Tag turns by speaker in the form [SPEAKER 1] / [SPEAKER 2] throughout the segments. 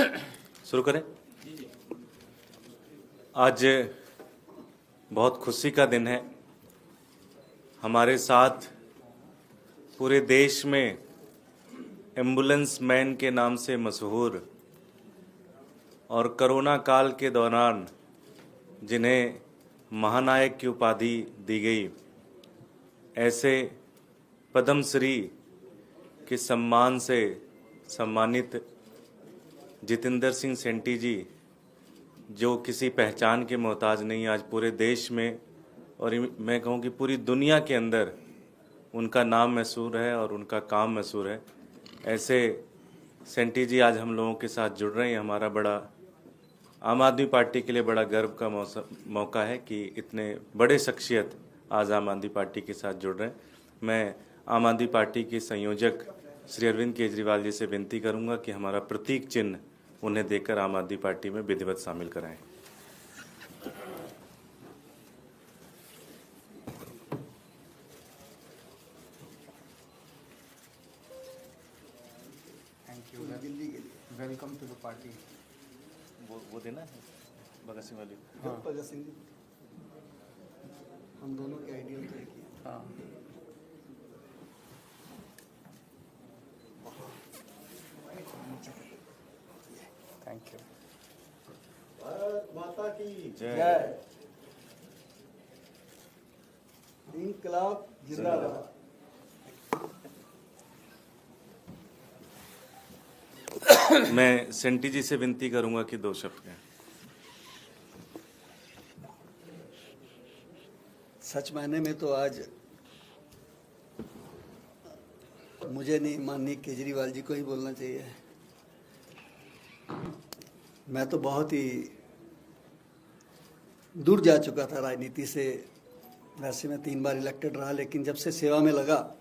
[SPEAKER 1] शुरू करें। आज बहुत खुशी का दिन है। हमारे साथ पूरे देश में एम्बुलेंस मैन के नाम से मशहूर और कोरोना काल के दौरान जिन्हें महानायक की उपाधि दी गई, ऐसे पद्मश्री के सम्मान से सम्मानित जितेंद्र सिंह सेंटी जी, जो किसी पहचान के मोहताज नहीं, आज पूरे देश में और मैं कहूँ कि पूरी दुनिया के अंदर उनका नाम मशहूर है और उनका काम मशहूर है। ऐसे सेंटी जी आज हम लोगों के साथ जुड़ रहे हैं। हमारा बड़ा आम आदमी पार्टी के लिए बड़ा गर्व का मौका है कि इतने बड़े शख्सियत आज आम आदमी पार्टी के साथ जुड़ रहे हैं। मैं आम आदमी पार्टी के संयोजक श्री अरविंद केजरीवाल जी से विनती करूंगा कि हमारा प्रतीक चिन्ह उन्हें देकर आम आदमी पार्टी में विधिवत शामिल कराएं।
[SPEAKER 2] Thank you. दिल्ली के लिए वेलकम टू द पार्टी।
[SPEAKER 1] वो देना है भगत सिंह वाली।
[SPEAKER 2] हाँ, भगत सिंह जी हम दोनों के आइडियल तय किए। हाँ, थैंक यू।
[SPEAKER 3] भारत माता की
[SPEAKER 1] जय।
[SPEAKER 3] इंकलाब जिंदाबाद।
[SPEAKER 1] मैं सेंटी जी से विनती करूंगा कि 2 शब्द कहें।
[SPEAKER 2] सच मायने में तो आज मुझे नहीं, माननीय केजरीवाल जी को ही बोलना चाहिए। मैं तो बहुत ही दूर जा चुका था राजनीति से। वैसे मैं 3 बार इलेक्टेड रहा, लेकिन जब से सेवा में लगा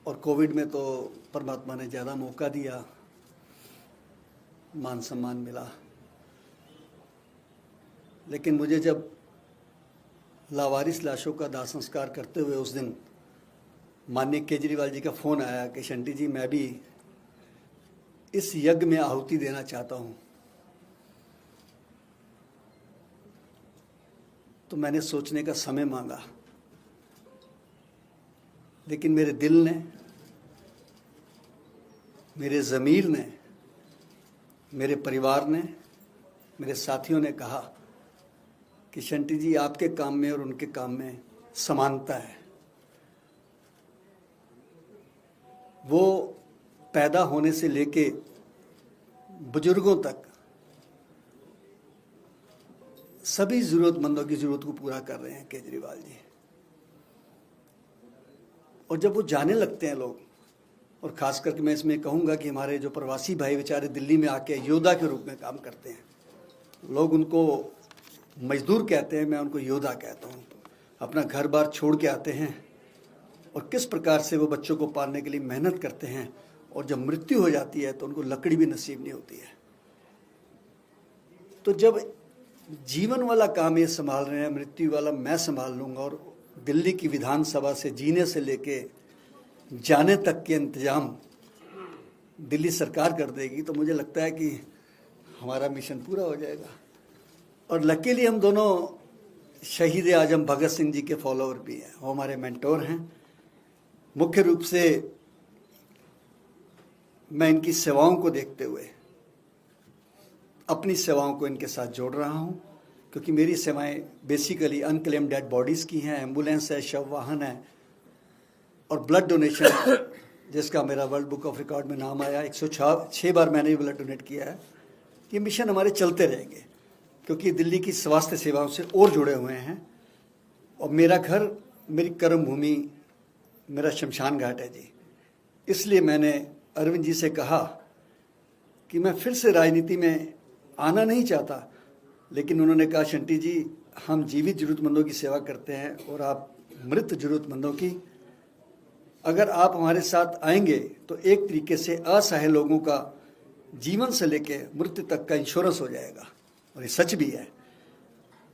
[SPEAKER 2] और कोविड में तो परमात्मा ने ज़्यादा मौका दिया, मान सम्मान मिला। लेकिन मुझे जब लावारिस लाशों का दाह संस्कार करते हुए उस दिन माननीय केजरीवाल जी का फ़ोन आया कि शंटी जी मैं भी इस यज्ञ में आहुति देना चाहता हूँ, तो मैंने सोचने का समय मांगा। लेकिन मेरे दिल ने, मेरे ज़मीर ने, मेरे परिवार ने, मेरे साथियों ने कहा कि शंटी जी आपके काम में और उनके काम में समानता है। वो पैदा होने से लेके बुजुर्गों तक सभी ज़रूरतमंदों की ज़रूरत को पूरा कर रहे हैं केजरीवाल जी। और जब वो जाने लगते हैं लोग, और ख़ास करके मैं इसमें कहूँगा कि हमारे जो प्रवासी भाई बेचारे दिल्ली में आके योद्धा के रूप में काम करते हैं, लोग उनको मजदूर कहते हैं, मैं उनको योद्धा कहता हूँ। अपना घर बार छोड़ के आते हैं और किस प्रकार से वो बच्चों को पालने के लिए मेहनत करते हैं, और जब मृत्यु हो जाती है तो उनको लकड़ी भी नसीब नहीं होती है। तो जब जीवन वाला काम ये संभाल रहे हैं, मृत्यु वाला मैं संभाल लूँगा, और दिल्ली की विधानसभा से जीने से लेके जाने तक के इंतजाम दिल्ली सरकार कर देगी, तो मुझे लगता है कि हमारा मिशन पूरा हो जाएगा। और लकीली हम दोनों शहीद आजम भगत सिंह जी के फॉलोअर भी हैं, वो हमारे मेंटोर हैं। मुख्य रूप से मैं इनकी सेवाओं को देखते हुए अपनी सेवाओं को इनके साथ जोड़ रहा हूं, क्योंकि मेरी सेवाएं बेसिकली अनक्लेम्ड डेड बॉडीज़ की हैं, एम्बुलेंस है, शव वाहन है, और ब्लड डोनेशन जिसका मेरा वर्ल्ड बुक ऑफ रिकॉर्ड में नाम आया। 106 बार मैंने भी ब्लड डोनेट किया है। ये मिशन हमारे चलते रहेंगे, क्योंकि दिल्ली की स्वास्थ्य सेवाओं से और जुड़े हुए हैं। और मेरा घर, मेरी कर्म भूमि, मेरा शमशान घाट है जी। इसलिए मैंने अरविंद जी से कहा कि मैं फिर से राजनीति में आना नहीं चाहता, लेकिन उन्होंने कहा शंटी जी हम जीवित ज़रूरतमंदों की सेवा करते हैं और आप मृत ज़रूरतमंदों की। अगर आप हमारे साथ आएंगे तो एक तरीके से असहाय लोगों का जीवन से लेके मृत्यु तक का इंश्योरेंस हो जाएगा, और ये सच भी है।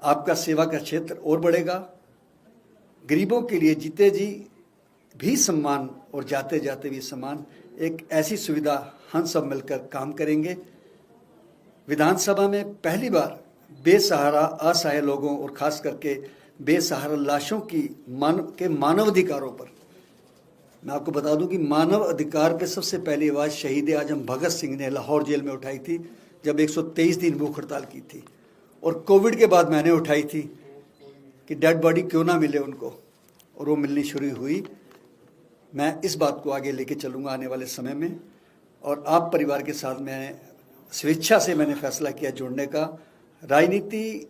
[SPEAKER 2] आपका सेवा का क्षेत्र और बढ़ेगा। गरीबों के लिए जीते जी भी सम्मान और जाते जाते भी सम्मान, एक ऐसी सुविधा हम सब मिलकर काम करेंगे। विधानसभा में पहली बार बेसहारा असहाय लोगों और खास करके बेसहारा लाशों की मानवाधिकारों पर, मैं आपको बता दूं कि मानव अधिकार पे सबसे पहली आवाज़ शहीद आजम भगत सिंह ने लाहौर जेल में उठाई थी जब 123 दिन भूख हड़ताल की थी, और कोविड के बाद मैंने उठाई थी कि डेड बॉडी क्यों ना मिले उनको, और वो मिलनी शुरू हुई। मैं इस बात को आगे लेके चलूँगा आने वाले समय में, और आप परिवार के साथ मैं स्वेच्छा से मैंने फैसला किया जुड़ने का। राजनीति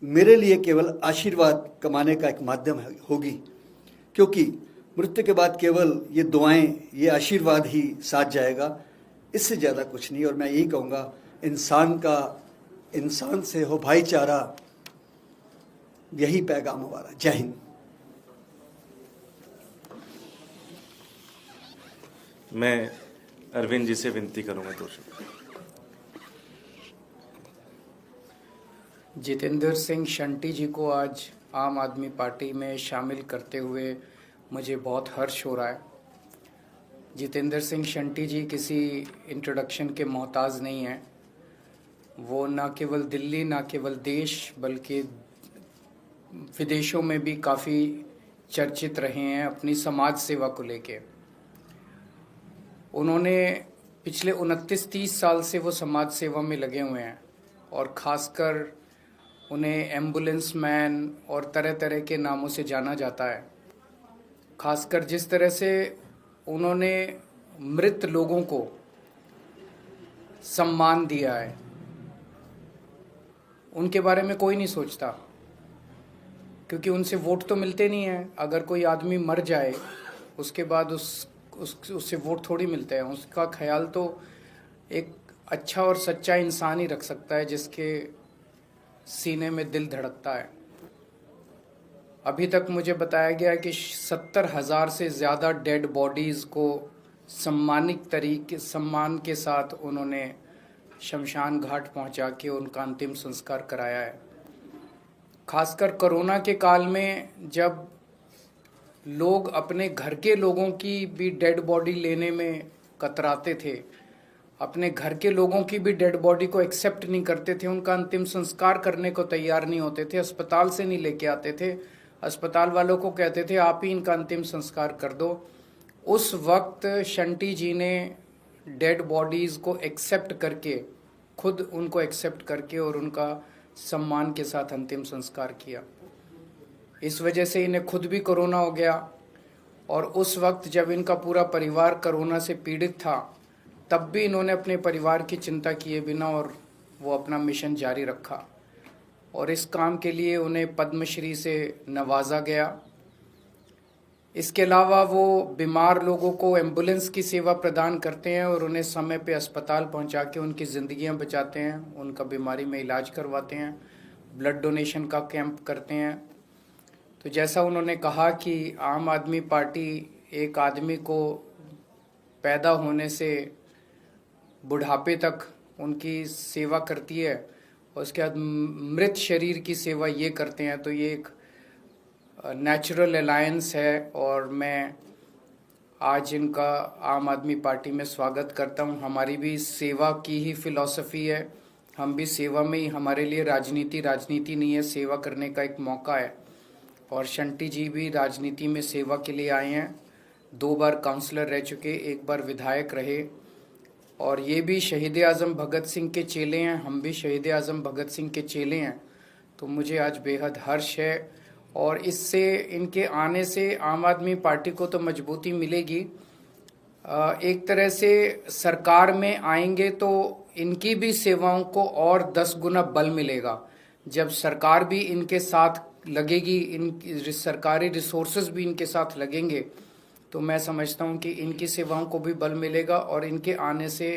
[SPEAKER 2] मेरे लिए केवल आशीर्वाद कमाने का एक माध्यम होगी, क्योंकि मृत्यु के बाद केवल ये दुआएं, ये आशीर्वाद ही साथ जाएगा, इससे ज़्यादा कुछ नहीं। और मैं यही कहूँगा, इंसान से हो भाईचारा, यही पैगाम हमारा। जय हिंद।
[SPEAKER 1] मैं अरविंद जी से विनती करूंगा दो शब्द।
[SPEAKER 4] जितेंद्र सिंह शंटी जी को आज आम आदमी पार्टी में शामिल करते हुए मुझे बहुत हर्ष हो रहा है। जितेंद्र सिंह शंटी जी किसी इंट्रोडक्शन के मोहताज नहीं हैं। वो न केवल दिल्ली, न केवल देश, बल्कि विदेशों में भी काफ़ी चर्चित रहे हैं अपनी समाज सेवा को लेके। उन्होंने पिछले 29-30 साल से वो समाज सेवा में लगे हुए हैं, और ख़ासकर उन्हें एम्बुलेंस मैन और तरह तरह के नामों से जाना जाता है। खासकर जिस तरह से उन्होंने मृत लोगों को सम्मान दिया है, उनके बारे में कोई नहीं सोचता, क्योंकि उनसे वोट तो मिलते नहीं हैं। अगर कोई आदमी मर जाए उसके बाद उससे वोट थोड़ी मिलते हैं। उसका ख्याल तो एक अच्छा और सच्चा इंसान ही रख सकता है जिसके सीने में दिल धड़कता है। अभी तक मुझे बताया गया कि 70,000 से ज़्यादा डेड बॉडीज़ को सम्मान के साथ उन्होंने शमशान घाट पहुंचा के उनका अंतिम संस्कार कराया है। खासकर कोरोना के काल में जब लोग अपने घर के लोगों की भी डेड बॉडी लेने में कतराते थे, अपने घर के लोगों की भी डेड बॉडी को एक्सेप्ट नहीं करते थे, उनका अंतिम संस्कार करने को तैयार नहीं होते थे, अस्पताल से नहीं लेके आते थे, अस्पताल वालों को कहते थे आप ही इनका अंतिम संस्कार कर दो। उस वक्त शंटी जी ने डेड बॉडीज़ को एक्सेप्ट करके, खुद उनको एक्सेप्ट करके और उनका सम्मान के साथ अंतिम संस्कार किया। इस वजह से इन्हें खुद भी कोरोना हो गया, और उस वक्त जब इनका पूरा परिवार कोरोना से पीड़ित था, तब भी इन्होंने अपने परिवार की चिंता किए बिना और वो अपना मिशन जारी रखा, और इस काम के लिए उन्हें पद्मश्री से नवाजा गया। इसके अलावा वो बीमार लोगों को एम्बुलेंस की सेवा प्रदान करते हैं और उन्हें समय पे अस्पताल पहुंचा के उनकी ज़िंदगियां बचाते हैं, उनका बीमारी में इलाज करवाते हैं, ब्लड डोनेशन का कैंप करते हैं। तो जैसा उन्होंने कहा कि आम आदमी पार्टी एक आदमी को पैदा होने से बुढ़ापे तक उनकी सेवा करती है, और उसके बाद मृत शरीर की सेवा ये करते हैं, तो ये एक नेचुरल अलायंस है। और मैं आज इनका आम आदमी पार्टी में स्वागत करता हूँ। हमारी भी सेवा की ही फिलॉसफी है, हम भी सेवा में ही, हमारे लिए राजनीति नहीं है, सेवा करने का एक मौका है। और शंटी जी भी राजनीति में सेवा के लिए आए हैं, 2 बार काउंसलर रह चुके, 1 बार विधायक रहे, और ये भी शहीद आज़म भगत सिंह के चेले हैं, हम भी शहीद आज़म भगत सिंह के चेले हैं। तो मुझे आज बेहद हर्ष है, और इससे, इनके आने से आम आदमी पार्टी को तो मजबूती मिलेगी। एक तरह से सरकार में आएंगे तो इनकी भी सेवाओं को और 10 गुना बल मिलेगा। जब सरकार भी इनके साथ लगेगी, इन सरकारी रिसोर्सेज भी इनके साथ लगेंगे, तो मैं समझता हूं कि इनकी सेवाओं को भी बल मिलेगा और इनके आने से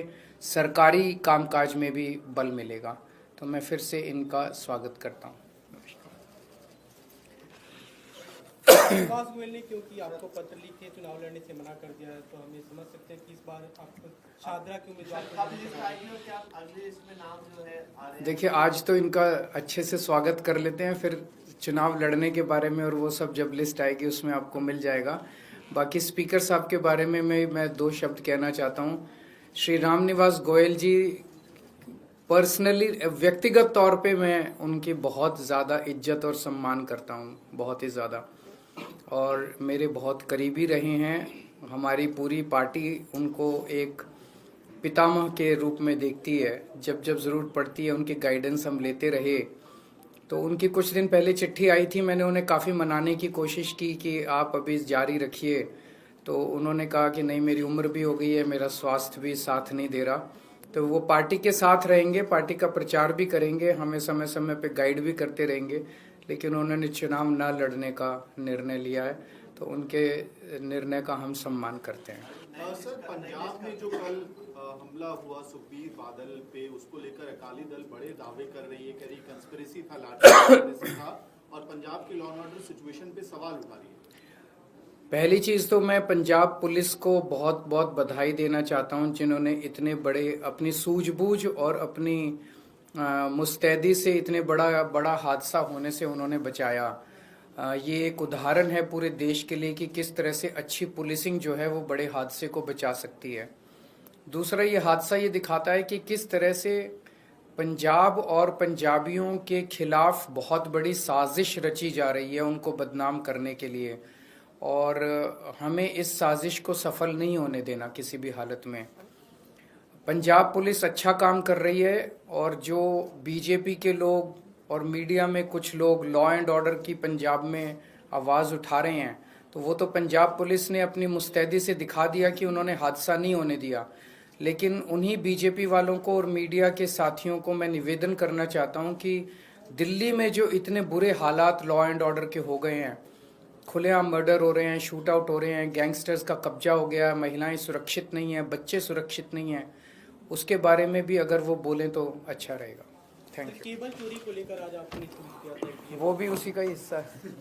[SPEAKER 4] सरकारी कामकाज में भी बल मिलेगा। तो मैं फिर से इनका स्वागत करता हूं।
[SPEAKER 5] विकास गोयल ने क्योंकि आपको पत्र लिखे चुनाव लड़ने से मना कर दिया है, तो हम ये समझ सकते हैं कि इस बार आपको शादरा के उम्मीदवार को।
[SPEAKER 4] देखिए, आज तो इनका अच्छे से स्वागत कर लेते हैं, फिर चुनाव लड़ने के बारे में और वो सब जब लिस्ट आएगी उसमें आपको मिल जाएगा। बाकी स्पीकर साहब के बारे में मैं 2 शब्द कहना चाहता हूँ। श्री रामनिवास गोयल जी पर्सनली व्यक्तिगत तौर पे मैं उनकी बहुत ज़्यादा इज्जत और सम्मान करता हूँ, बहुत ही ज़्यादा, और मेरे बहुत करीबी रहे हैं। हमारी पूरी पार्टी उनको एक पितामह के रूप में देखती है। जब जब ज़रूरत पड़ती है उनकी गाइडेंस हम लेते रहे। तो उनकी कुछ दिन पहले चिट्ठी आई थी, मैंने उन्हें काफ़ी मनाने की कोशिश की कि आप अभी जारी रखिए। तो उन्होंने कहा कि नहीं, मेरी उम्र भी हो गई है, मेरा स्वास्थ्य भी साथ नहीं दे रहा। तो वो पार्टी के साथ रहेंगे, पार्टी का प्रचार भी करेंगे, हमें समय समय पे गाइड भी करते रहेंगे, लेकिन उन्होंने चुनाव न लड़ने का निर्णय लिया है, तो उनके निर्णय का हम सम्मान करते हैं।
[SPEAKER 6] सर, पंजाब में जो कल हमला हुआ सुखबीर बादल पे, उसको लेकर अकाली दल बड़े दावे कर रही है, कह रही कंस्पिरेसी था, लाठी था, और पंजाब की लॉ एंड ऑर्डर सिचुएशन पे सवाल उठा रही है।
[SPEAKER 4] पहली चीज तो मैं पंजाब पुलिस को बहुत बहुत बधाई देना चाहता हूं, जिन्होंने इतने बड़े अपनी सूझबूझ और अपनी मुस्तैदी से इतने बड़ा हादसा होने से उन्होंने बचाया। ये एक उदाहरण है पूरे देश के लिए कि किस तरह से अच्छी पुलिसिंग जो है वो बड़े हादसे को बचा सकती है। दूसरा, ये हादसा ये दिखाता है कि किस तरह से पंजाब और पंजाबियों के खिलाफ बहुत बड़ी साजिश रची जा रही है उनको बदनाम करने के लिए, और हमें इस साजिश को सफल नहीं होने देना किसी भी हालत में। पंजाब पुलिस अच्छा काम कर रही है, और जो बीजेपी के लोग और मीडिया में कुछ लोग लॉ एंड ऑर्डर की पंजाब में आवाज़ उठा रहे हैं, तो वो तो पंजाब पुलिस ने अपनी मुस्तैदी से दिखा दिया कि उन्होंने हादसा नहीं होने दिया। लेकिन उन्हीं बीजेपी वालों को और मीडिया के साथियों को मैं निवेदन करना चाहता हूं कि दिल्ली में जो इतने बुरे हालात लॉ एंड ऑर्डर के हो गए हैं, खुलेआम मर्डर हो रहे हैं, शूट आउट हो रहे हैं, गैंगस्टर्स का कब्जा हो गया, महिलाएं सुरक्षित नहीं हैं, बच्चे सुरक्षित नहीं हैं, उसके बारे में भी अगर वो बोलें तो अच्छा रहेगा। Thank you.
[SPEAKER 5] केबल चोरी को लेकर आज आपने ट्वीट किया था,
[SPEAKER 4] वो भी उसी का ही हिस्सा है।